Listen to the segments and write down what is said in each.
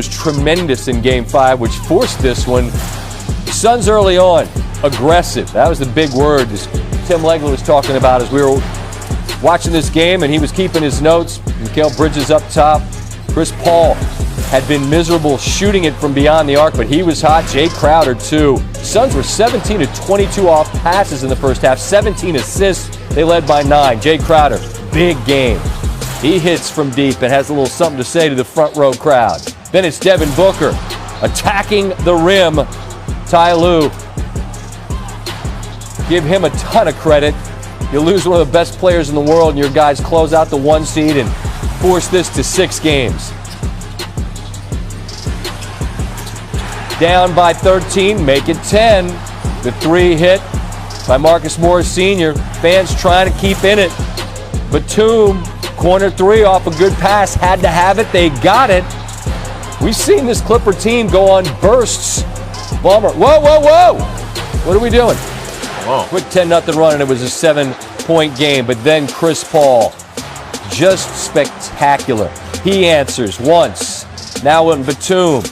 was tremendous in Game 5, which forced this one. Suns early on, aggressive. That was the big word Tim Legler was talking about as we were watching this game, and he was keeping his notes. Mikal Bridges up top. Chris Paul had been miserable shooting it from beyond the arc, but he was hot. Jay Crowder, too. Suns were 17 of 22 off passes in the first half, 17 assists. They led by 9. Jay Crowder, big game. He hits from deep and has a little something to say to the front row crowd. Then it's Devin Booker attacking the rim. Ty Lue, give him a ton of credit. You lose one of the best players in the world and your guys close out the 1 seed and force this to 6 games. Down by 13, make it 10. The 3 hit by Marcus Morris Sr. Fans trying to keep in it. Batum, corner 3 off a good pass, had to have it. They got it. We've seen this Clipper team go on bursts. Ballmer, whoa. What are we doing? Whoa. Quick 10-0 run, and it was a 7-point game. But then Chris Paul, just spectacular. He answers once. Now in Batum.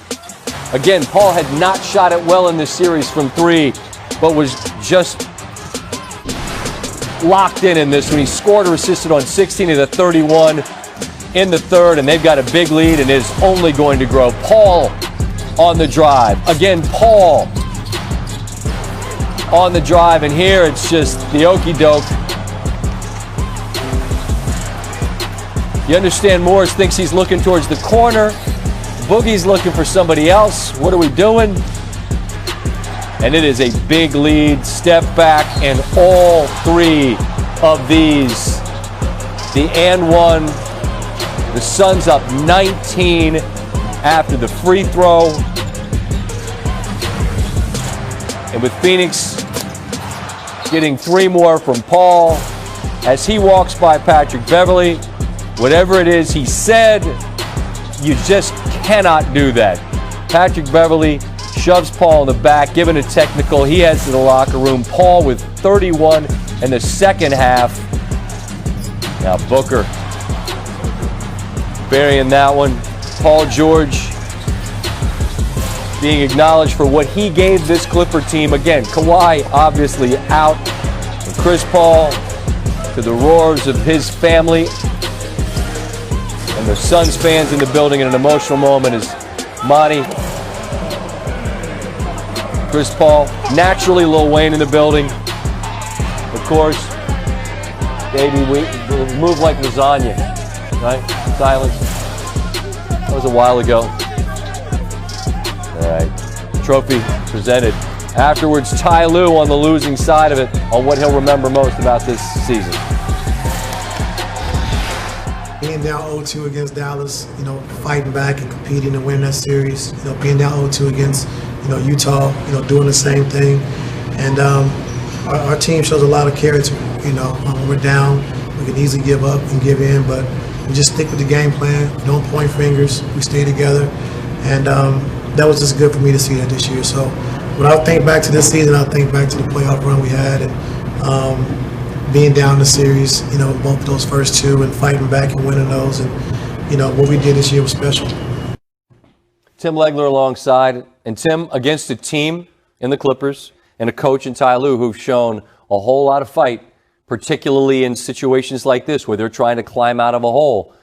Again, Paul had not shot it well in this series from 3, but was just locked in this one. He scored or assisted on 16 of the 31 in the third, and they've got a big lead, and it is only going to grow. Paul on the drive. Again, Paul on the drive, and here it's just the okey-doke. You understand Morris thinks he's looking towards the corner. Boogie's looking for somebody else. What are we doing? And it is a big lead, step back, and all 3 of these. The and one, the Suns up 19 after the free throw. And with Phoenix getting 3 more from Paul, as he walks by Patrick Beverley, whatever it is he said, you just cannot do that. Patrick Beverley shoves Paul in the back, given a technical. He heads to the locker room. Paul with 31 in the second half. Now Booker burying that one. Paul George being acknowledged for what he gave this Clipper team. Again, Kawhi obviously out. And Chris Paul, to the roars of his family and the Suns fans in the building in an emotional moment, is Monty, Chris Paul, naturally Lil Wayne in the building. Of course, baby, we move like lasagna, right? Silence. That was a while ago. All right, trophy presented. Afterwards, Ty Lue on the losing side of it on what he'll remember most about this season. Being down 0-2 against Dallas, fighting back and competing to win that series. Being down 0-2 against, Utah, doing the same thing. And our team shows a lot of character. When we're down, we can easily give up and give in, but we just stick with the game plan. Don't point fingers. We stay together. And that was just good for me to see that this year. So when I think back to this season, I think back to the playoff run we had, and being down the series, both those first 2 and fighting back and winning those. And, what we did this year was special. Tim Legler alongside, and Tim against a team in the Clippers and a coach in Ty Lue who've shown a whole lot of fight, particularly in situations like this where they're trying to climb out of a hole.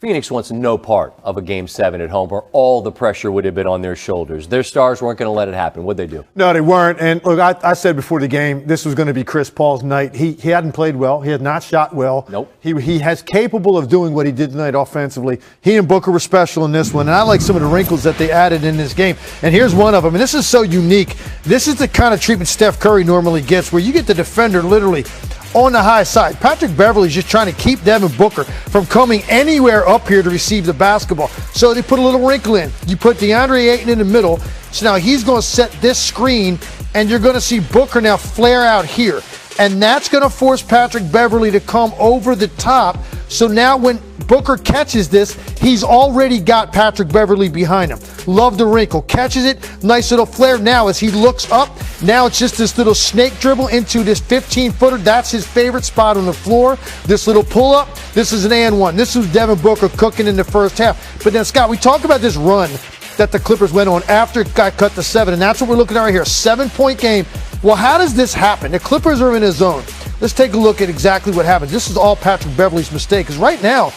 Phoenix wants no part of a Game 7 at home where all the pressure would have been on their shoulders. Their stars weren't going to let it happen. What'd they do? No, they weren't. And look, I said before the game, this was going to be Chris Paul's night. He hadn't played well. He had not shot well. Nope. He has capable of doing what he did tonight offensively. He and Booker were special in this one. And I like some of the wrinkles that they added in this game. And here's one of them. And this is so unique. This is the kind of treatment Steph Curry normally gets, where you get the defender literally on the high side. Patrick Beverley's just trying to keep Devin Booker from coming anywhere up here to receive the basketball. So they put a little wrinkle in. You put DeAndre Ayton in the middle. So now he's going to set this screen, and you're going to see Booker now flare out here. And that's going to force Patrick Beverley to come over the top So now when Booker catches this, he's already got Patrick Beverley behind him. Love the wrinkle. Catches it. Nice little flare. Now as he looks up, now it's just this little snake dribble into this 15-footer. That's his favorite spot on the floor. This little pull-up. This is an and one. This was Devin Booker cooking in the first half. But then, Scott, we talk about this run that the Clippers went on after it got cut to 7, and that's what we're looking at right here. A 7-point game. Well, how does this happen? The Clippers are in a zone. Let's take a look at exactly what happened. This is all Patrick Beverley's mistake, because right now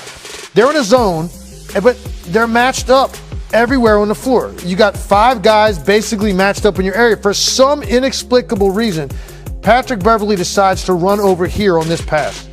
they're in a zone, but they're matched up everywhere on the floor. You got 5 guys basically matched up in your area. For some inexplicable reason, Patrick Beverley decides to run over here on this pass.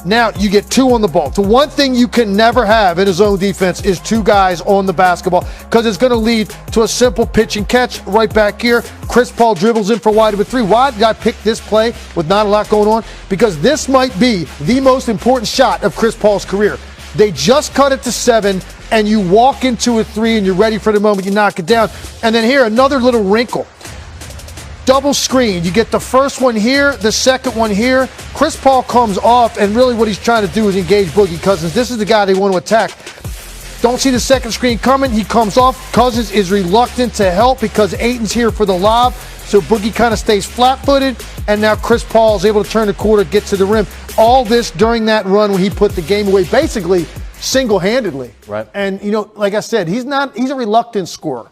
Now you get 2 on the ball. The one thing you can never have in a zone defense is 2 guys on the basketball, because it's going to lead to a simple pitch and catch right back here. Chris Paul dribbles in for Wide with 3. Why did I pick this play with not a lot going on? Because this might be the most important shot of Chris Paul's career. They just cut it to 7, and you walk into a 3, and you're ready for the moment you knock it down. And then here, another little wrinkle. Double screen. You get the first one here, the second one here. Chris Paul comes off, and really what he's trying to do is engage Boogie Cousins. This is the guy they want to attack. Don't see the second screen coming. He comes off. Cousins is reluctant to help because Ayton's here for the lob. So Boogie kind of stays flat-footed, and now Chris Paul is able to turn the corner, get to the rim. All this during that run when he put the game away basically single-handedly. Right. And, you know, like I said, he's a reluctant scorer.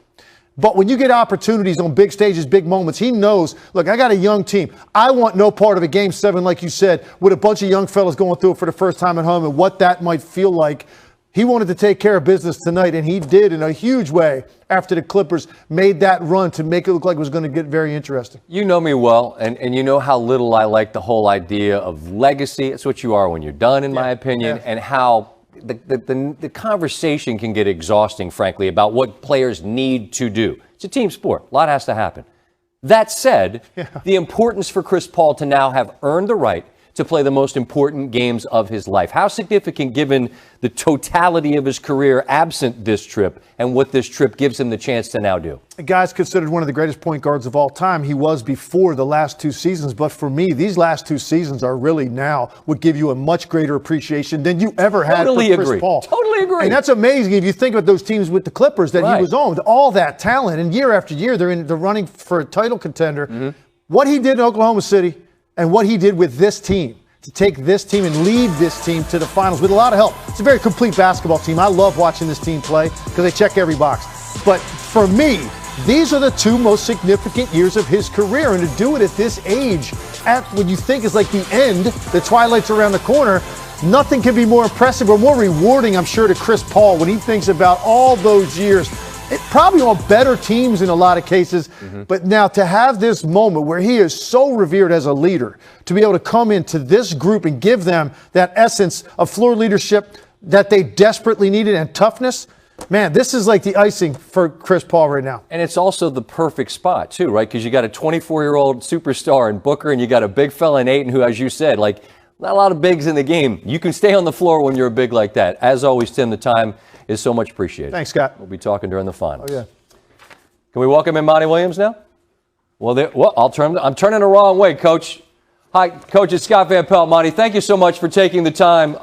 But when you get opportunities on big stages, big moments, he knows, look, I got a young team. I want no part of a Game 7, like you said, with a bunch of young fellas going through it for the first time at home and what that might feel like. He wanted to take care of business tonight, and he did in a huge way after the Clippers made that run to make it look like it was going to get very interesting. You know me well, and you know how little I like the whole idea of legacy. It's what you are when you're done, in my opinion, and how the conversation can get exhausting, frankly, about what players need to do. It's a team sport. A lot has to happen. That said, the importance for Chris Paul to now have earned the right to play the most important games of his life. How significant, given the totality of his career absent this trip and what this trip gives him the chance to now do? The guy's considered one of the greatest point guards of all time. He was before the last 2 seasons. But for me, these last 2 seasons are really now would give you a much greater appreciation than you ever had for Chris Paul. Totally agree. And that's amazing if you think about those teams with the Clippers that he was on, with all that talent. And year after year, they're in the running for a title contender. What he did in Oklahoma City and what he did with this team, to take this team and lead this team to the finals with a lot of help. It's a very complete basketball team. I love watching this team play because they check every box. But for me, these are the 2 most significant years of his career. And to do it at this age, at what you think is like the end, the twilight's around the corner, nothing can be more impressive or more rewarding, I'm sure, to Chris Paul when he thinks about all those years. Probably on better teams in a lot of cases, but now to have this moment where he is so revered as a leader, to be able to come into this group and give them that essence of floor leadership that they desperately needed and toughness, man, this is like the icing for Chris Paul right now. And it's also the perfect spot, too, right? Because you got a 24-year-old superstar in Booker, and you got a big fella in Ayton who, as you said, like, not a lot of bigs in the game. You can stay on the floor when you're a big like that. As always, Tim, the time is so much appreciated. Thanks, Scott. We'll be talking during the finals. Oh, yeah. Can we welcome in Monty Williams now? Well, I'm turning the wrong way, Coach. Hi, Coach. It's Scott Van Pelt. Monty, thank you so much for taking the time.